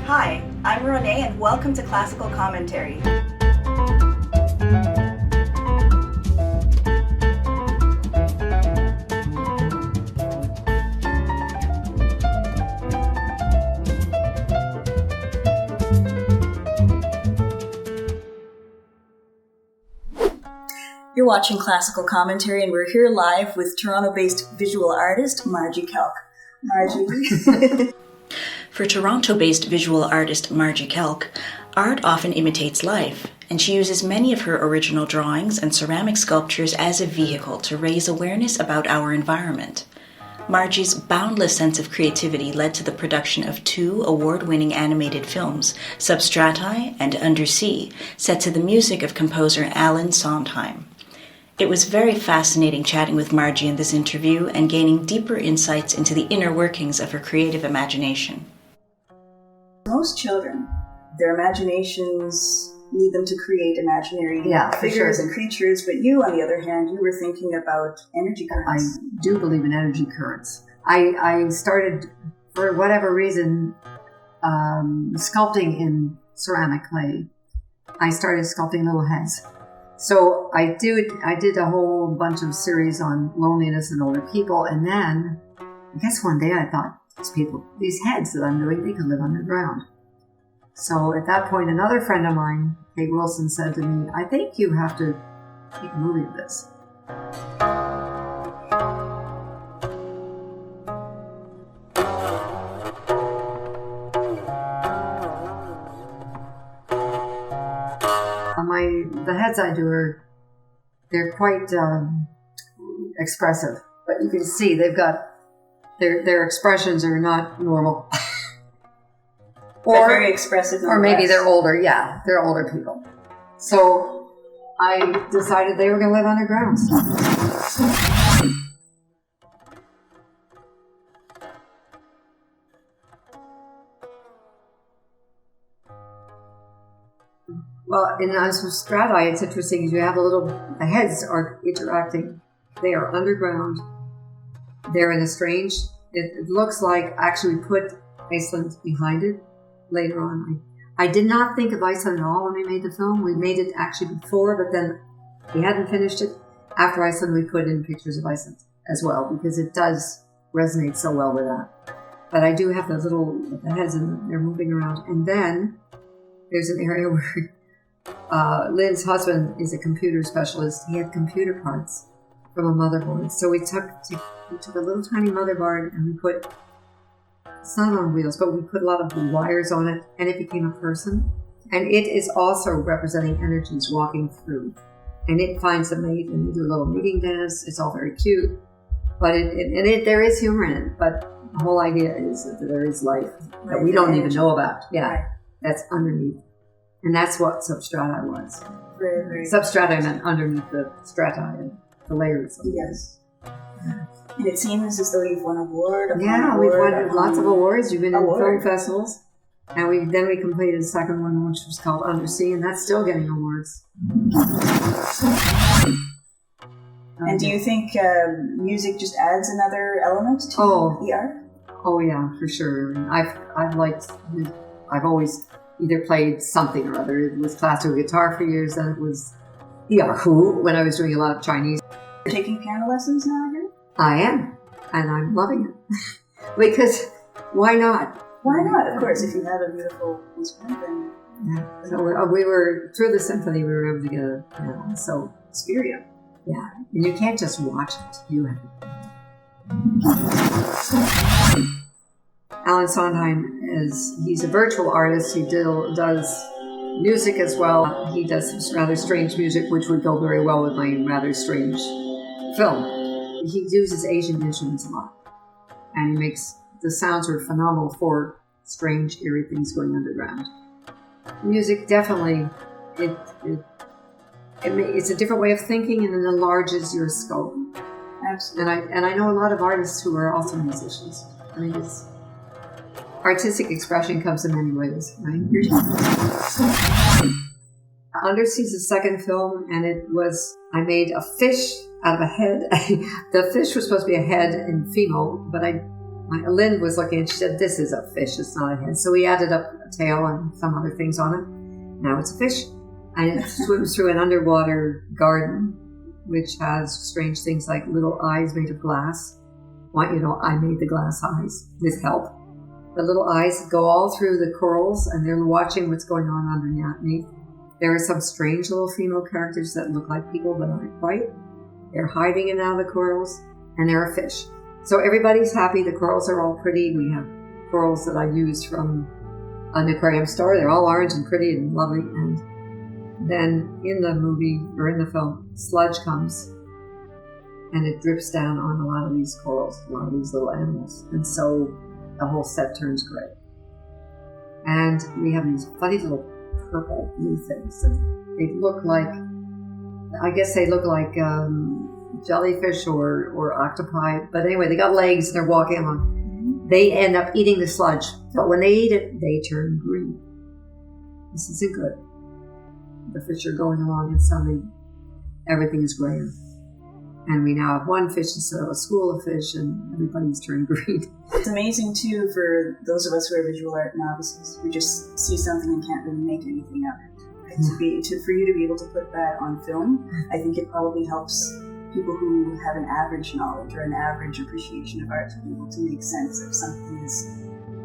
Hi, I'm Renee and welcome to Classical Commentary. You're watching Classical Commentary and we're here live with Toronto-based visual artist Margie Kelk. Margie. For Toronto-based visual artist Margie Kelk, art often imitates life, and she uses many of her original drawings and ceramic sculptures as a vehicle to raise awareness about our environment. Margie's boundless sense of creativity led to the production of 2 award-winning animated films, Substrata and Undersea, set to the music of composer Alan Sondheim. It was very fascinating chatting with Margie in this interview and gaining deeper insights into the inner workings of her creative imagination. Most children, their imaginations lead them to create imaginary figures and creatures, but you, on the other hand, you were thinking about energy currents. I do believe in energy currents. I started, for whatever reason, sculpting in ceramic clay. I started sculpting little heads. So I did a whole bunch of series on loneliness and older people, and then I guess one day I thought, these heads that I'm doing, they could live underground. So at that point, another friend of mine, Kate Wilson, said to me, I think you have to make a movie of this. The heads I do they're quite expressive, but you can see they've got their expressions are not normal. Or very expressive. Or maybe they're older. Yeah, they're older people. So I decided they were going to live underground. Well, in Substrata, it's interesting because you have the heads are interacting. They are underground. They're in a strange, it looks like actually we put Iceland behind it later on. I did not think of Iceland at all when we made the film. We made it actually before, but then we hadn't finished it. After Iceland, we put in pictures of Iceland as well because it does resonate so well with that. But I do have the heads and they're moving around. And then there's an area where Lynn's husband is a computer specialist. He had computer parts from a motherboard. So we took a little tiny motherboard and we put, it's not on wheels, but we put a lot of wires on it and it became a person. And it is also representing energies walking through. And it finds a mate and they do a little meeting dance. It's all very cute. But there is humor in it. But the whole idea is that there is life that we don't even know about. Yeah, right. That's underneath. And that's what Substrata was. Very, very Substrata meant underneath the strata and the layers. Yes. Yeah. And it seems as though you've won award. We've won lots of awards. You've been in film festivals. And we completed the second one, which was called Undersea, and that's still getting awards. And do you think music just adds another element to the art? Oh yeah, for sure. I've always either played something or other. It was classical guitar for years, then it was Yahoo when I was doing a lot of Chinese. You're taking piano lessons now again? I am, and I'm loving it. Because why not? Why not? Of course, if you have a beautiful instrument, then... Yeah. So we were, through the symphony, we were able to get a piano. So, Spiria. Yeah. And you can't just watch it. You have it. Alan Sondheim he's a virtual artist. He does music as well. He does some rather strange music, which would go very well with my rather strange film. He uses Asian instruments a lot. And the sounds are phenomenal for strange, eerie things going underground. Music definitely, it's a different way of thinking and it enlarges your scope. Absolutely. And I know a lot of artists who are also musicians. I mean, artistic expression comes in many ways, right? Undersea is the second film, and I made a fish out of a head. The fish was supposed to be a head and female, but I Lynn was looking and she said, this is a fish, it's not a head. So we added up a tail and some other things on it. Now it's a fish. And it swims through an underwater garden, which has strange things like little eyes made of glass. Want you to know, I made the glass eyes with help. The little eyes go all through the corals and they're watching what's going on underneath. There are some strange little female characters that look like people but aren't quite. They're hiding in and out of the corals, and they're a fish. So everybody's happy. The corals are all pretty. We have corals that I use from an aquarium store. They're all orange and pretty and lovely. And then in the movie, or in the film, sludge comes and it drips down on a lot of these corals, a lot of these little animals. And so the whole set turns gray. And we have these funny little purple blue things. And they look like, I guess they look like jellyfish or octopi. But anyway, they got legs and they're walking along. They end up eating the sludge. But when they eat it, they turn green. This isn't good. The fish are going along and suddenly everything is grayer. And we now have one fish instead of a school of fish, and everybody's turned green. It's amazing, too, for those of us who are visual art novices who just see something and can't really make anything of it. For you to be able to put that on film, I think it probably helps people who have an average knowledge or an average appreciation of art to be able to make sense of something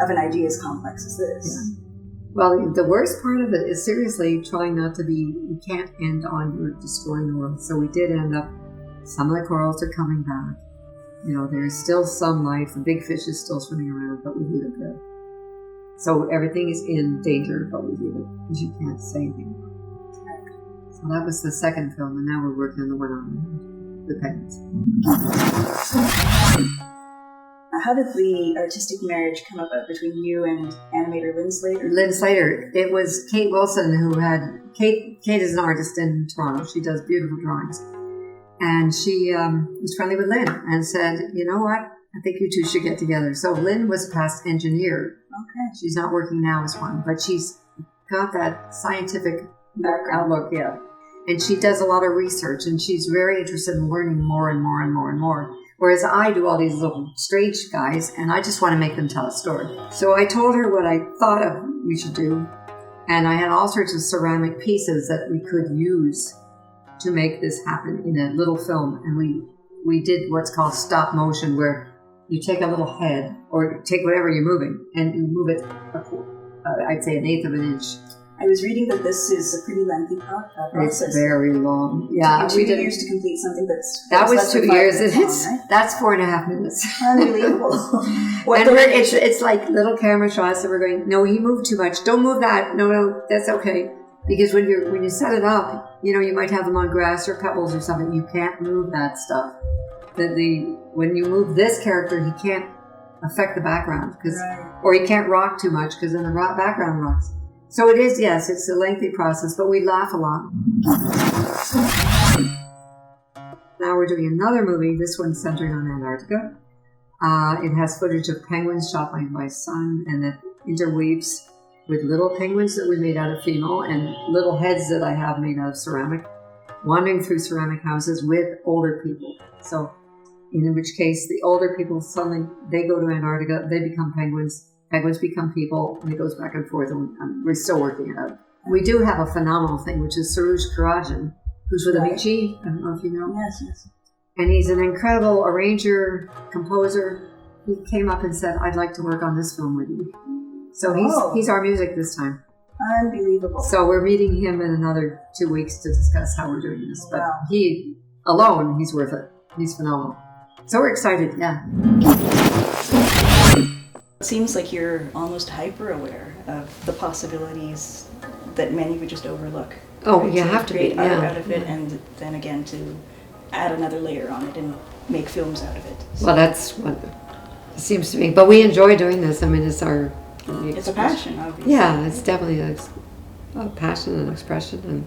of an idea as complex as this. Yeah. Well, the worst part of it is seriously trying not to be, you can't end on you're destroying the world. So we did end up, some of the corals are coming back. You know, there's still some life. The big fish is still swimming around, but we leave it good. So everything is in danger, but we leave it because you can't say anything. So that was the second film, and now we're working on the one on the penguins. How did the artistic marriage come about between you and animator Lynn Slater? Lynn Slater. It was Kate Wilson who had... Kate is an artist in Toronto. She does beautiful drawings. And she was friendly with Lynn and said, you know what? I think you two should get together. So Lynn was a past engineer. Okay. She's not working now as one, but she's got that scientific outlook, yeah. And she does a lot of research, and she's very interested in learning more and more and more and more. Whereas I do all these little strange guys, and I just want to make them tell a story. So I told her what I thought of we should do, and I had all sorts of ceramic pieces that we could use to make this happen in a little film. And we did what's called stop motion, where you take a little head, or take whatever you're moving, and you move it, I'd say 1/8 of an inch. I was reading that this is a pretty lengthy process. It's very long. Yeah, it took you 2 years to complete something that was 2 years. Long, right? That's 4.5 minutes. Unbelievable. And it's like little camera shots that we're going, no, he moved too much. Don't move that. No, that's okay. Because when you set it up, you know, you might have them on grass or pebbles or something. You can't move that stuff. When you move this character, he can't affect the background, or he can't rock too much because then the background rocks. So it is, yes, it's a lengthy process, but we laugh a lot. Now we're doing another movie. This one's centered on Antarctica. It has footage of penguins shot by my son, and it interweaves with little penguins that we made out of Fimo and little heads that I have made out of ceramic, wandering through ceramic houses with older people. So in which case the older people suddenly, they go to Antarctica, they become penguins, penguins become people, and it goes back and forth, and we're still working it out. We do have a phenomenal thing, which is Saruj Karajan, who's with Avicii. I don't know if you know. Yes. And he's an incredible arranger, composer. He came up and said, I'd like to work on this film with you. So he's our music this time. Unbelievable. So we're meeting him in another 2 weeks to discuss how we're doing this. But he alone, he's worth it. He's phenomenal. So we're excited, yeah. It seems like you're almost hyper-aware of the possibilities that many would just overlook. Oh, right? you have to be, art out of it, and then again to add another layer on it and make films out of it. So well, that's what it seems to me. But we enjoy doing this. I mean, it's our... It's a passion, obviously. Yeah, it's definitely a passion and expression, and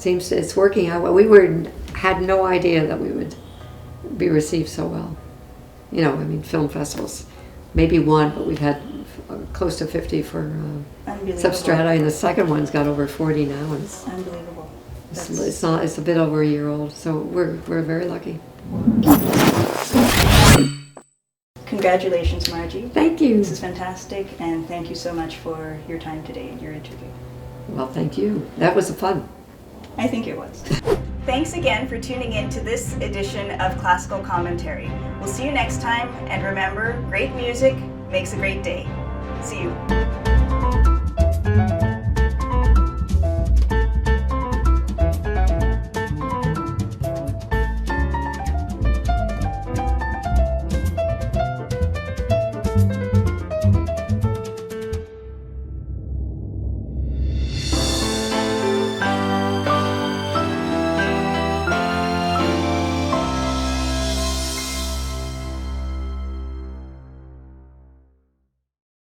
it's working out well. We had no idea that we would be received so well. You know, I mean, film festivals, maybe one, but we've had close to 50 for Substrata, and the second one's got over 40 now. And it's unbelievable. It's a bit over a year old, so we're very lucky. Congratulations, Margie. Thank you. This is fantastic, and thank you so much for your time today and your interview. Well, thank you. That was fun. I think it was. Thanks again for tuning in to this edition of Classical Commentary. We'll see you next time, and remember, great music makes a great day. See you.